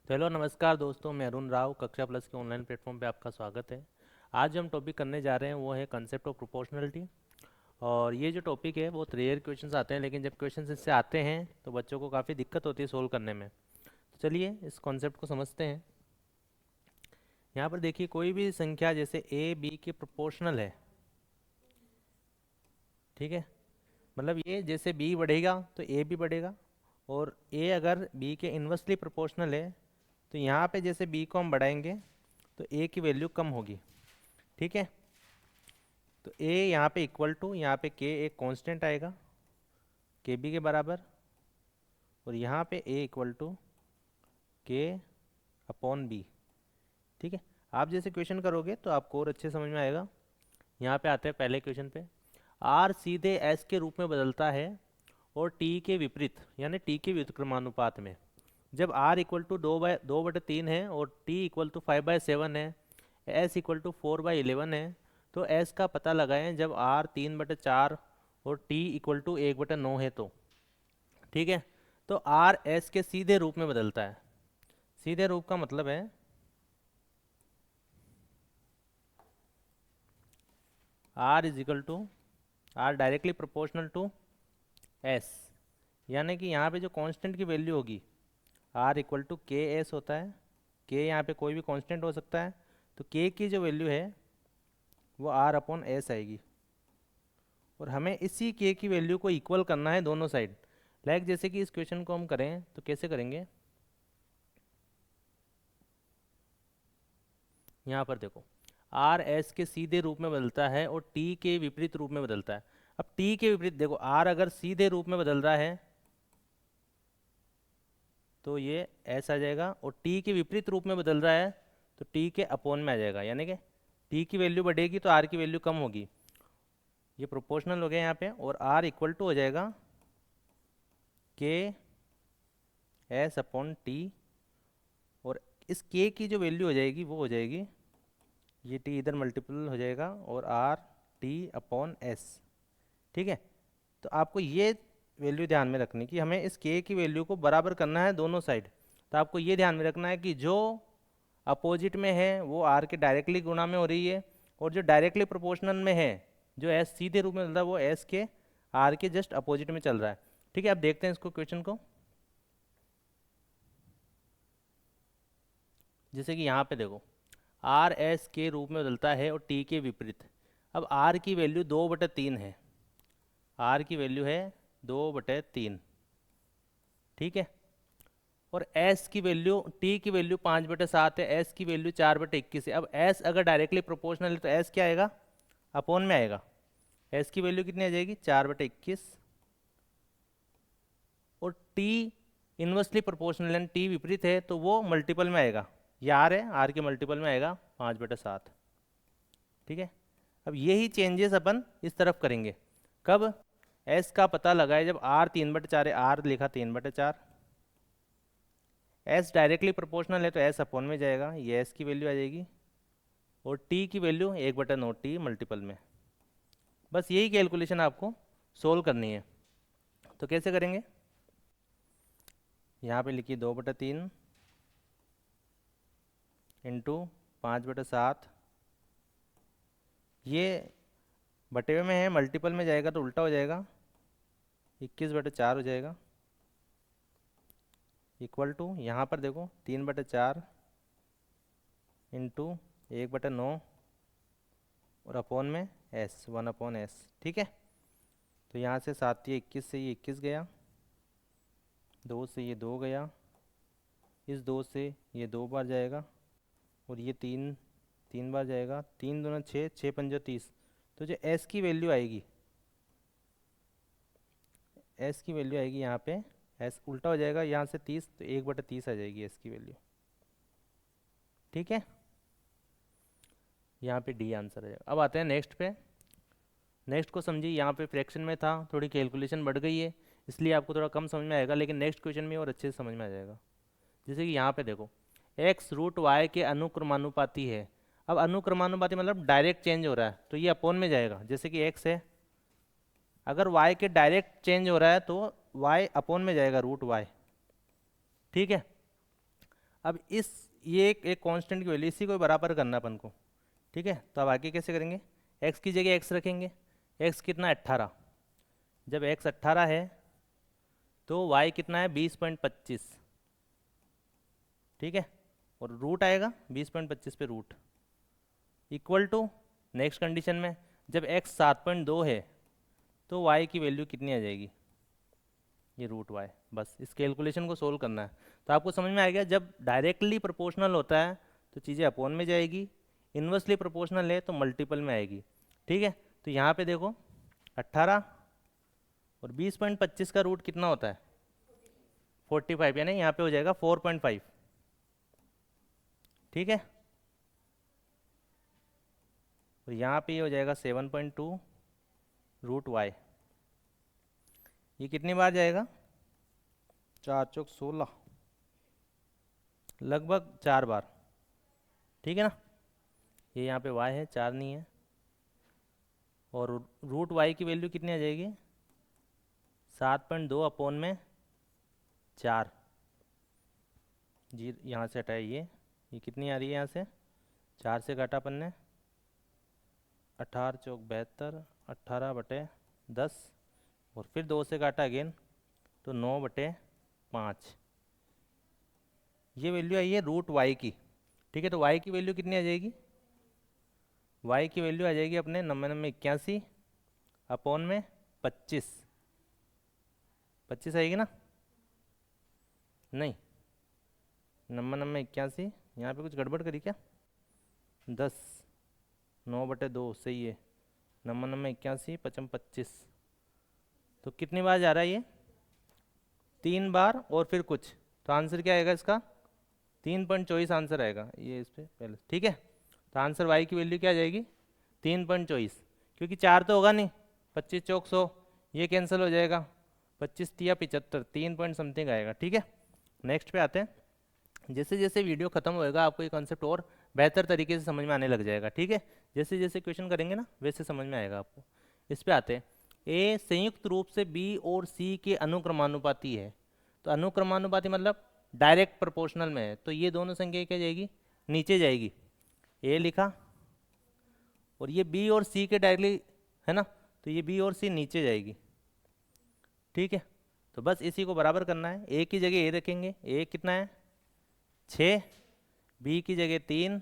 तो हेलो नमस्कार दोस्तों, मैं अरुण राव कक्षा प्लस के ऑनलाइन प्लेटफॉर्म पे आपका स्वागत है। आज जो हम टॉपिक करने जा रहे हैं वो है कंसेप्ट ऑफ प्रोपोर्शनलिटी। और ये जो टॉपिक है बहुत रेयर क्वेश्चंस आते हैं, लेकिन जब क्वेश्चंस इससे आते हैं तो बच्चों को काफ़ी दिक्कत होती है सोल्व करने में। तो चलिए इस कॉन्सेप्ट को समझते हैं। यहाँ पर देखिए, कोई भी संख्या जैसे ए बी के प्रोपोर्शनल है, ठीक है। मतलब ये जैसे बी बढ़ेगा तो ए भी बढ़ेगा, और ए अगर बी के इन्वर्सली प्रोपोर्शनल है तो यहाँ पे जैसे बी को हम बढ़ाएंगे तो ए की वैल्यू कम होगी, ठीक है। तो ए यहाँ पे इक्वल टू, यहाँ पे के एक कांस्टेंट आएगा के बी के बराबर, और यहाँ पे ए इक्वल टू के अपॉन बी, ठीक है। आप जैसे क्वेश्चन करोगे तो आपको और अच्छे समझ में आएगा। यहाँ पे आते हैं पहले क्वेश्चन पे। आर सीधे एस के रूप में बदलता है और टी के विपरीत यानी टी के व्युत्क्रमानुपात में। जब आर इक्वल टू 2/3 है और टी इक्वल टू 5/7 है, एस इक्वल टू 4/11 है, तो एस का पता लगाएं जब आर 3/4 और टी इक्वल टू 1/9 है तो, ठीक है। तो आर एस के सीधे रूप में बदलता है। सीधे रूप का मतलब है R is equal to, R directly proportional to S, यानी कि यहाँ पे जो कांस्टेंट की वैल्यू होगी R equal to K S होता है। के यहाँ पे कोई भी कांस्टेंट हो सकता है, तो के की जो वैल्यू है वो आर अपॉन एस आएगी, और हमें इसी के की वैल्यू को इक्वल करना है दोनों साइड। लाइक जैसे कि इस क्वेश्चन को हम करें तो कैसे करेंगे, यहाँ पर देखो आर एस के सीधे रूप में बदलता है और टी के विपरीत रूप में बदलता है। अब टी के विपरीत देखो, आर अगर सीधे रूप में बदल रहा है तो ये एस आ जाएगा, और टी के विपरीत रूप में बदल रहा है तो टी के अपोन में आ जाएगा, यानी कि टी की वैल्यू बढ़ेगी तो आर की वैल्यू कम होगी। ये प्रोपोर्शनल हो गया यहाँ पे, और आर इक्वल टू हो जाएगा के एस अपॉन टी, और इस के की जो वैल्यू हो जाएगी वो हो जाएगी, ये टी इधर मल्टीपल हो जाएगा और आर टी अपॉन एस, ठीक है। तो आपको ये वैल्यू ध्यान में रखनी कि हमें इस के की वैल्यू को बराबर करना है दोनों साइड। तो आपको ये ध्यान में रखना है कि जो अपोजिट में है वो आर के डायरेक्टली गुणा में हो रही है, और जो डायरेक्टली प्रोपोर्शनल में है, जो एस सीधे रूप में चल रहा है, वो एस के आर के जस्ट अपोजिट में चल रहा है, ठीक है। अब देखते हैं इसको क्वेश्चन को। जैसे कि यहाँ पे देखो आर एस के रूप में बदलता है और टी के विपरीत। अब आर की वैल्यू 2/3 है, आर की वैल्यू है 2/3, ठीक है। और s की वैल्यू, t की वैल्यू 5/7 है, s की वैल्यू 4/21 है। अब s अगर डायरेक्टली प्रोपोर्शनल है तो s क्या आएगा, अपोन में आएगा। s की वैल्यू कितनी आ जाएगी, 4/21, और t इन्वर्सली प्रोपोर्शनल यानी t विपरीत है तो वो मल्टीपल में आएगा। ये r है, r के मल्टीपल में आएगा 5/7, ठीक है। अब यही चेंजेस अपन इस तरफ करेंगे। कब, s का पता लगाए जब r 3/4 है, r लिखा 3/4, s डायरेक्टली प्रोपोर्शनल है तो s अपोन में जाएगा, ये s की वैल्यू आ जाएगी, और t की वैल्यू 1/9 t मल्टीपल में। बस यही कैलकुलेशन आपको सोल्व करनी है। तो कैसे करेंगे, यहाँ पे लिखिए 2/3 इंटू 5/7, ये बटे हुए में है, मल्टीपल में जाएगा तो उल्टा हो जाएगा, 21/4 हो जाएगा, इक्वल टू यहाँ पर देखो 3/4 इंटू 1/9 और अपोन में s, 1/s, ठीक है। तो यहाँ से 7 ये 21 से ये 21 गया, 2 से ये 2 गया, इस 2 से ये 2 बार जाएगा, और ये 3 3 बार जाएगा, 3 दूना 6, 6×5 30। तो जो s की वैल्यू आएगी, s की वैल्यू आएगी यहाँ पे, s उल्टा हो जाएगा यहाँ से 30, तो 1/30 आ जाएगी s की वैल्यू, ठीक है। यहाँ पे डी आंसर है। अब आते हैं नेक्स्ट पे। नेक्स्ट को समझिए, यहाँ पे फ्रैक्शन में था, थोड़ी कैलकुलेशन बढ़ गई है इसलिए आपको थोड़ा कम समझ में आएगा, लेकिन नेक्स्ट क्वेश्चन में और अच्छे से समझ में आ जाएगा। जैसे कि यहाँ पे देखो x रूट y के अनुक्रमानुपाती है। अब अनुक्रमानुपाती मतलब डायरेक्ट चेंज हो रहा है तो ये अपोन में जाएगा, जैसे कि x है, अगर y के डायरेक्ट चेंज हो रहा है तो y अपोन में जाएगा, रूट y, ठीक है। अब इस ये एक कांस्टेंट की वैल्यू, इसी को बराबर करना अपन को, ठीक है। तो अब आगे कैसे करेंगे, x की जगह x रखेंगे, x कितना 18, जब x 18 है तो y कितना है 20.25, ठीक है। और रूट आएगा 20.25 पे root, equal to next condition में जब x 7.2 है तो y की वैल्यू कितनी आ जाएगी, ये रूट y। बस इस कैलकुलेशन को सोल्व करना है। तो आपको समझ में आ गया, जब डायरेक्टली प्रोपोर्शनल होता है तो चीज़ें अपोन में जाएगी, इन्वर्सली प्रोपोर्शनल है तो मल्टीपल में आएगी, ठीक है। तो यहाँ पे देखो 18 और 20.25 का रूट कितना होता है 45, यानी यहाँ पे हो जाएगा 4.5, ठीक है। और यहाँ पे हो जाएगा 7.2 रूट y। ये कितनी बार जाएगा, 4 चौक 16, लगभग 4 बार, ठीक है ना। ये यहाँ पे y है, 4 नहीं है। और रूट y की वैल्यू कितनी आ जाएगी 7.2 अपोन में 4, जी यहाँ से हटाए ये कितनी आ रही है, यहाँ से 4 से काटा अपन ने, 18 चौक 72, 18/10, और फिर 2 से काटा अगेन तो 9/5, ये वैल्यू आई है रूट y की, ठीक है। तो y की वैल्यू कितनी आ जाएगी, y की वैल्यू आ जाएगी अपने 9981 अपोन में 25, 25 आएगी ना, नहीं 9981, यहाँ पे कुछ गड़बड़ करी क्या, 10, 9/2 सही है, 9981 55 25, तो कितनी बार जा रहा है ये 3 बार और फिर कुछ, तो आंसर क्या आएगा इसका 3.24 आंसर आएगा ये इस पे पहले, ठीक है। तो आंसर y की वैल्यू क्या आ जाएगी 3.24, क्योंकि 4 तो होगा नहीं, 25 चौक 100, ये कैंसिल हो जाएगा, 25 तिया 75, 3 पॉइंट समथिंग आएगा, ठीक है। नेक्स्ट पे आते हैं। जैसे जैसे वीडियो खत्म होएगा आपको ये कॉन्सेप्ट और बेहतर तरीके से समझ में आने लग जाएगा, ठीक है। जैसे जैसे क्वेश्चन करेंगे ना वैसे समझ में आएगा आपको। इस पे आते हैं, ए संयुक्त रूप से बी और सी के अनुक्रमानुपाती है। तो अनुक्रमानुपाती मतलब डायरेक्ट प्रोपोर्शनल में है, तो ये दोनों संख्या क्या जाएगी नीचे जाएगी, ए लिखा, और ये बी और सी के डायरेक्टली है ना, तो ये बी और सी नीचे जाएगी, ठीक है। तो बस इसी को बराबर करना है, ए की जगह ए रखेंगे, ए कितना है 6, बी की जगह 3,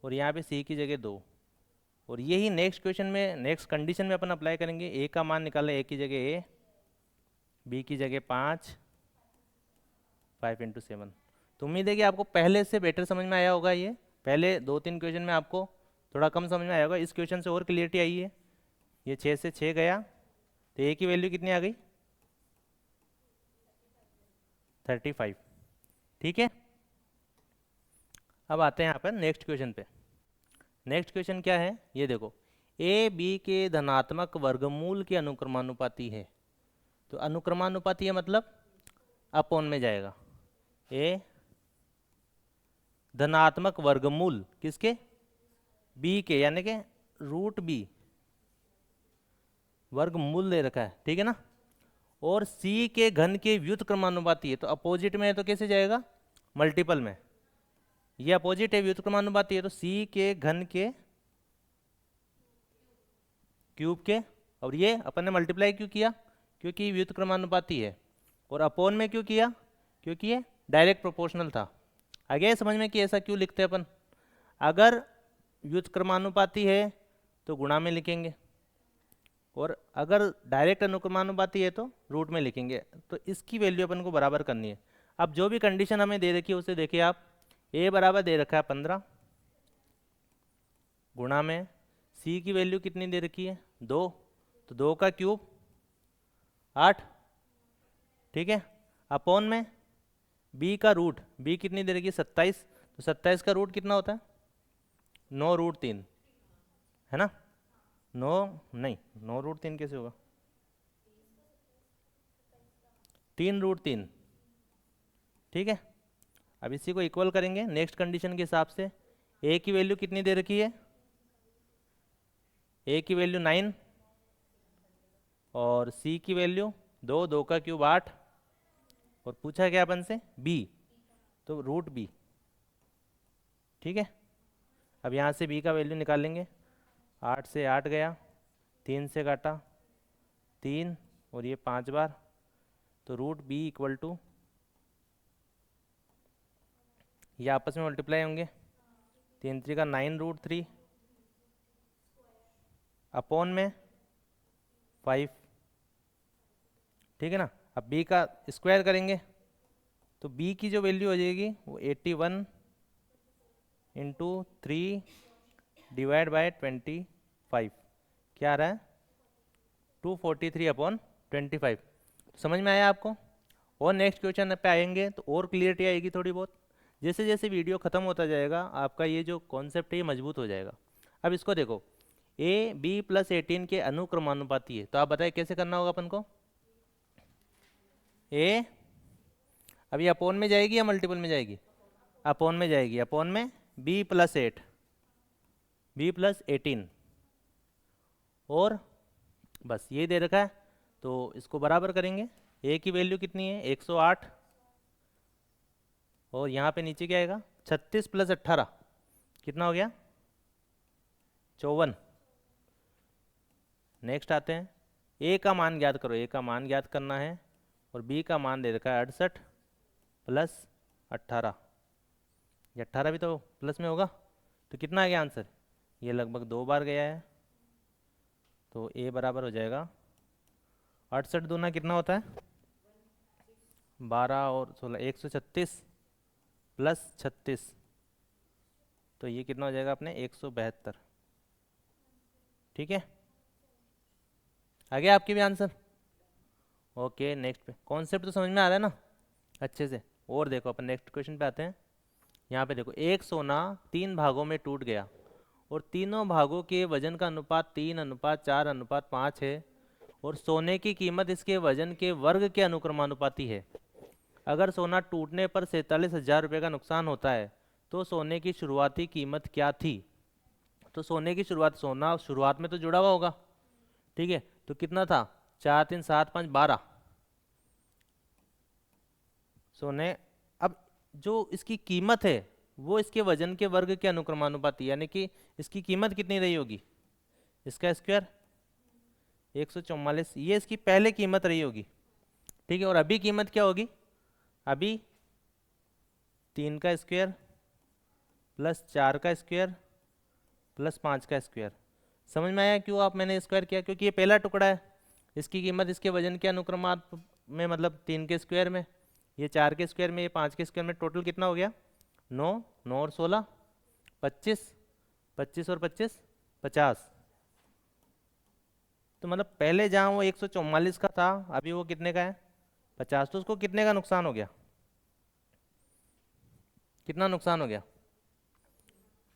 और यहाँ पे सी की जगह 2, और यही नेक्स्ट क्वेश्चन में नेक्स्ट कंडीशन में अपन अप्लाई करेंगे। ए का मान निकालें, ए की जगह ए, बी की जगह 5, 5 × 7। तो उम्मीद है कि आपको पहले से बेटर समझ में आया होगा, ये पहले 2-3 क्वेश्चन में आपको थोड़ा कम समझ में आया होगा, इस क्वेश्चन से और क्लियरिटी आई है। ये 6 से 6 गया, तो ए की वैल्यू कितनी आ गई 35, ठीक है। अब आते हैं यहाँ पर नेक्स्ट क्वेश्चन पे। नेक्स्ट क्वेश्चन क्या है ये देखो, ए बी के धनात्मक वर्गमूल के अनुक्रमानुपाती है। तो अनुक्रमानुपाती है मतलब अपोन में जाएगा, ए धनात्मक वर्गमूल किसके बी के, यानी कि रूट बी वर्गमूल दे रखा है, ठीक है ना, और सी के घन के व्युत्क्रमानुपाती है। तो अपोजिट में है तो कैसे जाएगा मल्टीपल में, ये अपोजिट है व्युत्क्रमानुपाती है, तो सी के घन के क्यूब के, और ये अपन ने मल्टीप्लाई क्यों किया क्योंकि व्युत्क्रमानुपाती है, और अपोन में क्यों किया क्योंकि ये डायरेक्ट प्रोपोर्शनल था। आगे समझ में कि ऐसा क्यों लिखते हैं अपन, अगर व्युत्क्रमानुपाती है तो गुणा में लिखेंगे, और अगर डायरेक्ट अनुक्रमानुपाती है तो रूट में लिखेंगे। तो इसकी वैल्यू अपन को बराबर करनी है। अब जो भी कंडीशन हमें दे रखी है उसे देखिए आप, ए बराबर दे रखा है 15, गुणा में सी की वैल्यू कितनी दे रखी है 2, तो 2 का क्यूब 8, ठीक है, अपोन में बी का रूट, बी कितनी दे रखी है 27, तो 27 का रूट कितना होता है 9√3, है ना, 9 नहीं 9√3 कैसे होगा 3√3, ठीक है। अब इसी को इक्वल करेंगे नेक्स्ट कंडीशन के हिसाब से। ए की वैल्यू कितनी दे रखी है, ए की वैल्यू 9, और सी की वैल्यू 2, 2 का क्यूब 8, और पूछा क्या अपन से बी, तो रूट बी। ठीक है, अब यहाँ से बी का वैल्यू निकालेंगे। 8 से 8 गया, 3 से काटा 3, और ये 5 बार, तो रूट बी इक्वल टू, ये आपस में मल्टीप्लाई होंगे, 3 3 का 9 रूट 3 अपॉन में 5। ठीक है ना। अब b का स्क्वायर करेंगे तो b की जो वैल्यू हो जाएगी वो 81 इंटू 3 डिवाइड बाय 25, क्या आ रहा है 243 अपॉन 25। समझ में आया आपको? और नेक्स्ट क्वेश्चन पे आएंगे तो और क्लियरिटी आएगी थोड़ी बहुत। जैसे जैसे वीडियो ख़त्म होता जाएगा आपका ये जो कॉन्सेप्ट है ये मजबूत हो जाएगा। अब इसको देखो, a b प्लस 18 के अनुक्रमानुपाती है, तो आप बताइए कैसे करना होगा अपन को। a, अब ये अपोन में जाएगी या मल्टीपल में जाएगी? अपोन में जाएगी। अपोन में b प्लस 8, b प्लस 18, और बस ये दे रखा है तो इसको बराबर करेंगे। a की वैल्यू कितनी है 108, और यहाँ पे नीचे क्या आएगा 36 प्लस 18 कितना हो गया 54। नेक्स्ट आते हैं, a का मान ज्ञात करो, a का मान ज्ञात करना है, और b का मान दे रखा है 68 प्लस 18, ये 18 भी तो प्लस में होगा, तो कितना आ गया आंसर, ये लगभग 2 बार गया है, तो a बराबर हो जाएगा 68 दूना कितना होता है 12 और 16 136 प्लस 36, तो ये कितना हो जाएगा अपने 172। ठीक है, आ गया आपके भी आंसर। ओके, नेक्स्ट पे कॉन्सेप्ट तो समझ में आ रहा है ना अच्छे से। और देखो अपन नेक्स्ट क्वेश्चन पे आते हैं। यहाँ पे देखो, एक सोना 3 भागों में टूट गया और तीनों भागों के वजन का अनुपात 3:4:5 है, और सोने की कीमत इसके वजन के वर्ग के अनुक्रमानुपाती है। अगर सोना टूटने पर 47,000 रुपये का नुकसान होता है तो सोने की शुरुआती कीमत क्या थी। तो सोने की सोना शुरुआत में तो जुड़ा हुआ होगा, ठीक है, तो कितना था 4 3 7 5 12 सोने। अब जो इसकी कीमत है वो इसके वजन के वर्ग के अनुक्रमानुपाती, यानी कि इसकी कीमत कितनी रही होगी, इसका स्क्वायर 144, ये इसकी पहले कीमत रही होगी। ठीक है, और अभी कीमत क्या होगी, अभी 3 का स्क्वायर प्लस 4 का स्क्वायर प्लस 5 का स्क्वायर। समझ में आया क्यों आप मैंने स्क्वायर किया, क्योंकि ये पहला टुकड़ा है, इसकी कीमत इसके वजन के अनुक्रमात में, मतलब 3 के स्क्वायर में, ये 4 के स्क्वायर में, ये 5 के स्क्वायर में, टोटल कितना हो गया 9 9 और 16 25, 25 और 25 50। तो मतलब पहले जहाँ वो 144 का था अभी वो कितने का है 50, तो उसको कितने का नुकसान हो गया, कितना नुकसान हो गया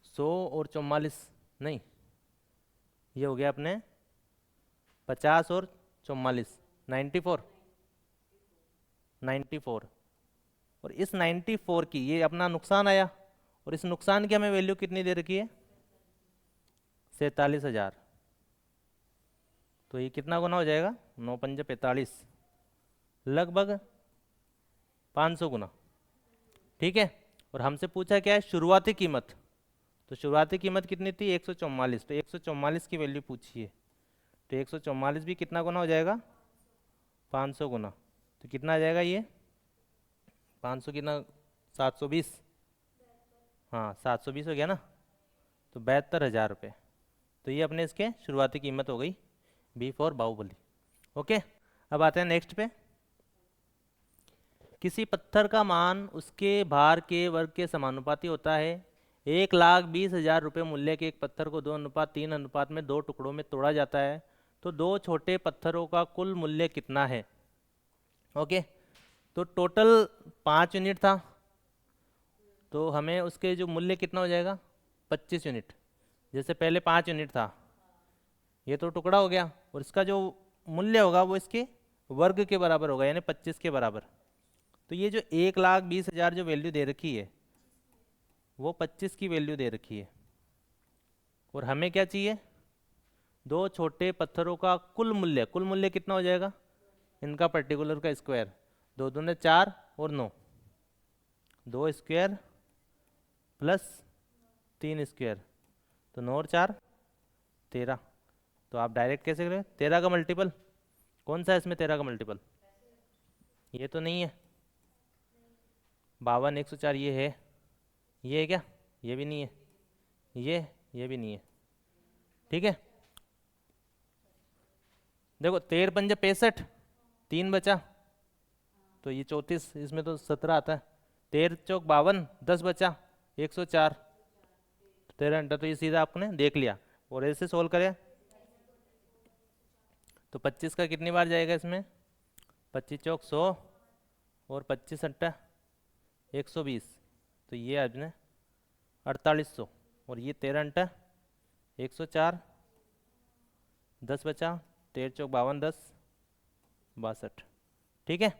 100 और 44, नहीं ये हो गया अपने 50 और 44 94 94, और इस 94 की ये अपना नुकसान आया, और इस नुकसान की हमें वैल्यू कितनी दे रखी है 47,000, तो ये कितना गुना हो जाएगा 9 5 45, लगभग 500 गुना। ठीक है, और हमसे पूछा क्या है शुरुआती कीमत, तो शुरुआती कीमत कितनी थी 144, तो 144 की वैल्यू पूछी है, तो 144 भी कितना गुना हो जाएगा 500 गुना, तो कितना आ जाएगा ये 500 कितना 720, हाँ 720 हो गया ना, तो 72,000 रुपये। तो ये अपने इसके शुरुआती कीमत हो गई बी फॉर बाहुबली। ओके, अब आते हैं नेक्स्ट पे। किसी पत्थर का मान उसके भार के वर्ग के समानुपाती होता है। 1,20,000 रुपये मूल्य के एक पत्थर को 2:3 में 2 टुकड़ों में तोड़ा जाता है, तो 2 छोटे पत्थरों का कुल मूल्य कितना है। ओके, तो टोटल 5 यूनिट था, तो हमें उसके जो मूल्य कितना हो जाएगा 25 यूनिट। जैसे पहले 5 यूनिट था, ये तो टुकड़ा हो गया, और इसका जो मूल्य होगा वो इसके वर्ग के बराबर होगा, यानी 25 के बराबर। तो ये जो 1,20,000 जो वैल्यू दे रखी है वो 25 की वैल्यू दे रखी है, और हमें क्या चाहिए 2 छोटे पत्थरों का कुल मूल्य। कुल मूल्य कितना हो जाएगा इनका पर्टिकुलर का स्क्वायर, 2 दूने 4 और 9, 2 स्क्वायर प्लस 3 स्क्वायर, तो 9 और 4 13। तो आप डायरेक्ट कैसे करें, 13 का मल्टीपल कौन सा है इसमें, 13 का मल्टीपल ये तो नहीं है, 52 104 ये है क्या, ये भी नहीं है, ये भी नहीं है। ठीक है, देखो 13 पंजे 65, 3 बचा, तो ये 34, इसमें तो 17 आता है। 13 चौक 52, 10 बचा, 104, 13 घंटा, तो ये सीधा आपने देख लिया। और ऐसे सोल्व करें तो 25 का कितनी बार जाएगा इसमें, 25 चौक 100 और 25 अट्टा 120, तो ये आपने 4800, और ये 13 घंटा 104, 10 बचा, 13 चौक 52, 10 62। ठीक है,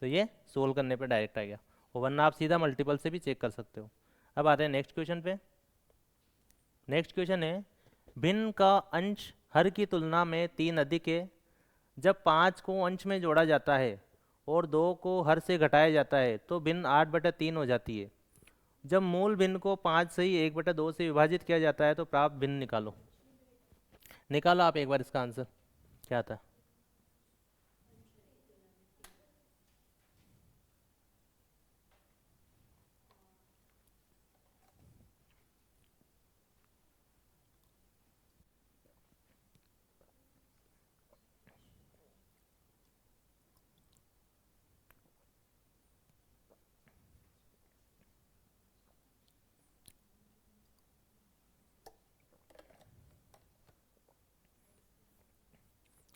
तो ये सोल्व करने पे डायरेक्ट आ गया, और वरना आप सीधा मल्टीपल से भी चेक कर सकते हो। अब आते हैं नेक्स्ट क्वेश्चन पे। नेक्स्ट क्वेश्चन है, भिन्न का अंश हर की तुलना में 3 अधिक है जब 5 को अंश में जोड़ा जाता है और 2 को हर से घटाया जाता है तो भिन्न 8/3 हो जाती है। जब मूल भिन्न को 5 से ही 1/2 से विभाजित किया जाता है तो प्राप्त भिन्न निकालो। निकालो आप एक बार इसका आंसर क्या था।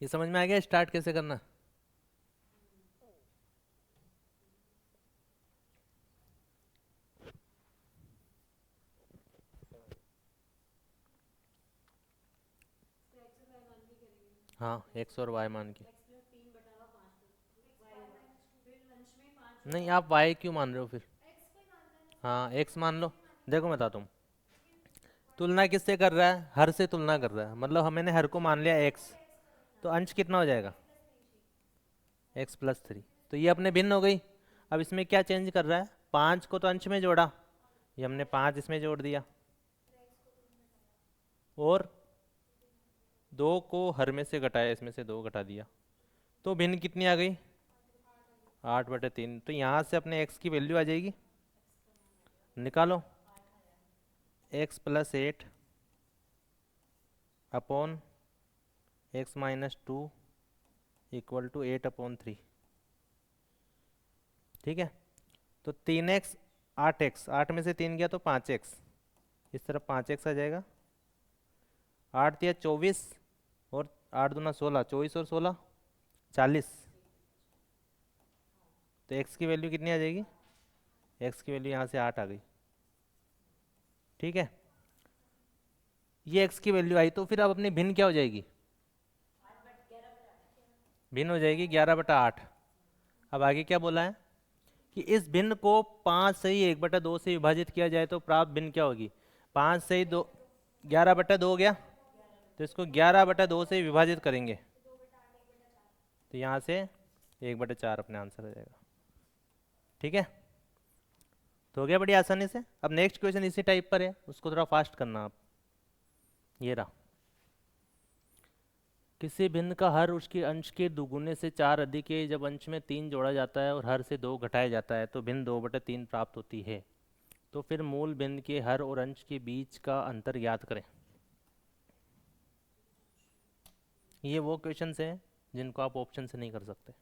ये समझ में आ गया स्टार्ट कैसे करना। हाँ, एक्स और वाई मान के। नहीं, आप वाई क्यों मान रहे हो फिर। हाँ, एक्स मान लो। देखो मैं बताता हूँ, तुलना किससे कर रहा है, हर से तुलना कर रहा है, मतलब हमने हर को मान लिया एक्स, तो अंश कितना हो जाएगा, x+3, तो ये अपने भिन्न हो गई। अब इसमें क्या चेंज कर रहा है, 5 को तो अंश में जोड़ा, ये हमने 5 इसमें जोड़ दिया, और 2 को हर में से घटाया, इसमें से 2 घटा दिया, तो भिन्न कितनी आ गई, 8/3। तो यहाँ से अपने x की वैल्यू आ जाएगी, निकालो, x+8 upon x-2 equal to 8/3। ठीक है, तो 3x 8x, 8 में से 3 गया तो 5x, इस तरफ 5x आ जाएगा, 8 × 3 = 24, और 8 × 2 = 16, 24 और 16 40। तो x की वैल्यू कितनी आ जाएगी, x की वैल्यू यहाँ से 8 आ गई। ठीक है, ये x की वैल्यू आई, तो फिर अब अपनी भिन्न क्या हो जाएगी, भिन्न हो जाएगी 11/8। अब आगे क्या बोला है कि इस भिन्न को 5 से ही 1/2 से विभाजित किया जाए तो प्राप्त भिन्न क्या होगी, 5 से ही 2, 11/2 हो गया, तो इसको 11/2 से विभाजित करेंगे, तो यहाँ से 1/4 अपने आंसर आ जाएगा। ठीक है, तो हो गया बड़ी आसानी से। अब नेक्स्ट क्वेश्चन इसी टाइप पर है, उसको थोड़ा फास्ट करना आप। ये रहा, किसी भिन्न का हर उसके अंश के दुगुने से 4 अधिक है जब अंश में 3 जोड़ा जाता है और हर से 2 घटाया जाता है तो भिन्न 2/3 प्राप्त होती है। तो फिर मूल भिन्न के हर और अंश के बीच का अंतर ज्ञात करें। ये वो क्वेश्चंस हैं जिनको आप ऑप्शन से नहीं कर सकते।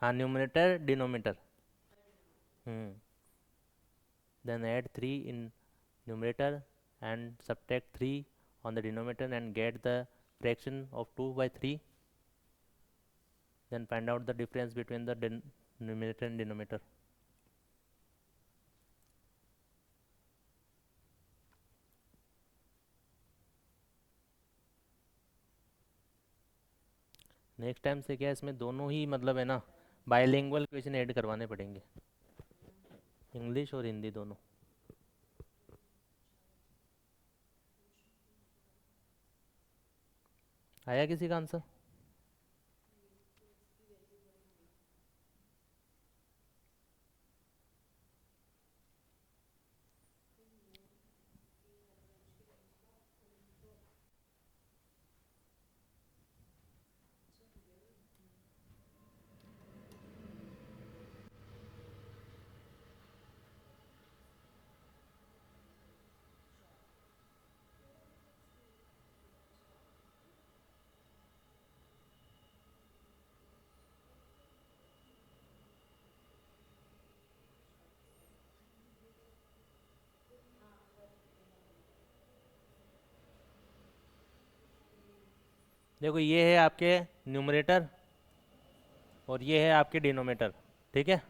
हाँ, numerator denominator. Then add 3 in numerator and subtract 3 on the denominator and get the fraction of 2/3, then find out the difference between the numerator and denominator. Next time से क्या इसमें दोनों ही मतलब है ना, बायलिंगुअल क्वेश्चन ऐड करवाने पड़ेंगे, English और हिंदी दोनों। आया किसी का आंसर। देखो ये है आपके न्यूमरेटर और ये है आपके डिनोमिनेटर, ठीक है।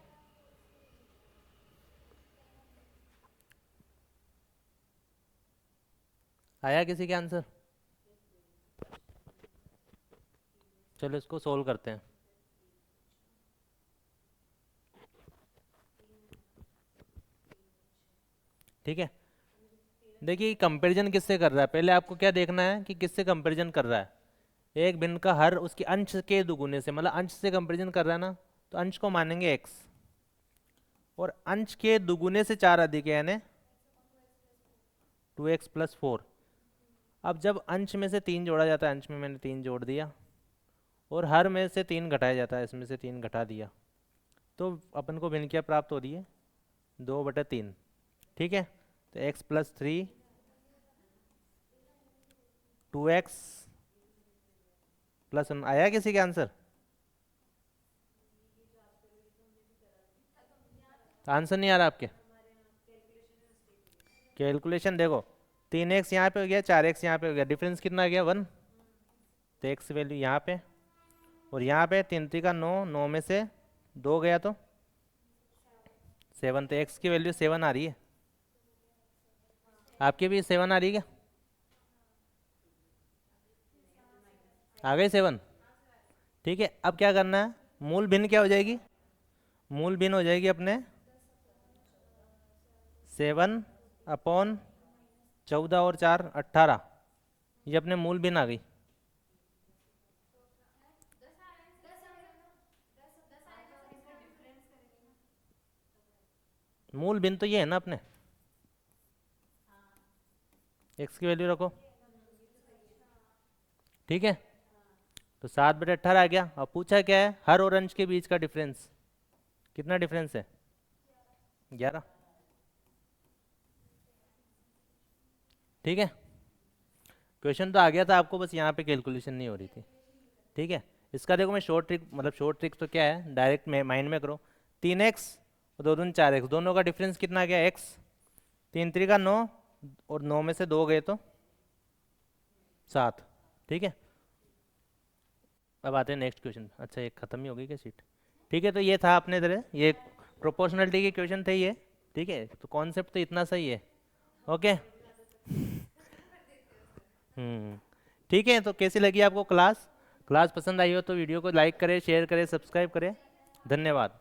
आया किसी के आंसर? चलो इसको सोल्व करते हैं। ठीक है, देखिए कंपैरिजन किससे कर रहा है, पहले आपको क्या देखना है कि किससे कंपैरिजन कर रहा है। एक भिन्न का हर उसके अंश के दुगुने से, मतलब अंश से कंपैरिजन कर रहा है ना, तो अंश को मानेंगे x, और अंश के दुगुने से 4 अधिक है यानी 2x+4। अब जब अंश में से 3 जोड़ा जाता है, अंश में मैंने 3 जोड़ दिया, और हर में से 3 घटाया जाता है, इसमें से 3 घटा दिया, तो अपन को भिन्न क्या प्राप्त हो रही है, 2/3। ठीक है, तो x+3 2x+1 आया किसी के आंसर? आंसर नहीं आ रहा आपके? कैलकुलेशन देखो, 3x यहाँ पे हो गया, 4x यहाँ पे हो गया, डिफरेंस कितना आ गया 1, तो x वैल्यू यहाँ पे, और यहाँ पे 3 3 का 9, 9 में से 2 गया तो 7, तो x की वैल्यू 7 आ रही है। आपकी भी 7 आ रही है क्या? आ गई 7? ठीक है, अब क्या करना है, मूल भिन्न क्या हो जाएगी, मूल भिन्न हो जाएगी अपने 7/14 और 4 18, ये अपने मूल भिन्न आ गई। मूल भिन्न तो ये है ना अपने, x की वैल्यू रखो, ठीक है, तो 7/18 आ गया। अब पूछा क्या है, हर और अंश के बीच का डिफरेंस, कितना डिफरेंस है, 11। ठीक है, क्वेश्चन तो आ गया था आपको, बस यहाँ पे कैलकुलेशन नहीं हो रही थी। ठीक है, इसका देखो मैं शॉर्ट ट्रिक, मतलब शॉर्ट ट्रिक तो क्या है, डायरेक्ट में माइंड में करो। 3x और 2 दूनी 4x, दोनों का डिफरेंस कितना आ गया, x। 3 3 का 9, और 9 में से 2 गए तो 7। ठीक है, अब आते हैं नेक्स्ट क्वेश्चन। अच्छा ये खत्म ही हो गई क्या शीट? ठीक है, तो ये था अपने तरह, ये प्रोपोर्शनलिटी के क्वेश्चन थे ये। ठीक है, तो कॉन्सेप्ट तो इतना सही है। ओके। हम्म। ठीक है, तो कैसी लगी आपको क्लास? क्लास पसंद आई हो तो वीडियो को लाइक करें, शेयर करें, सब्सक्राइब करें। धन्यवाद।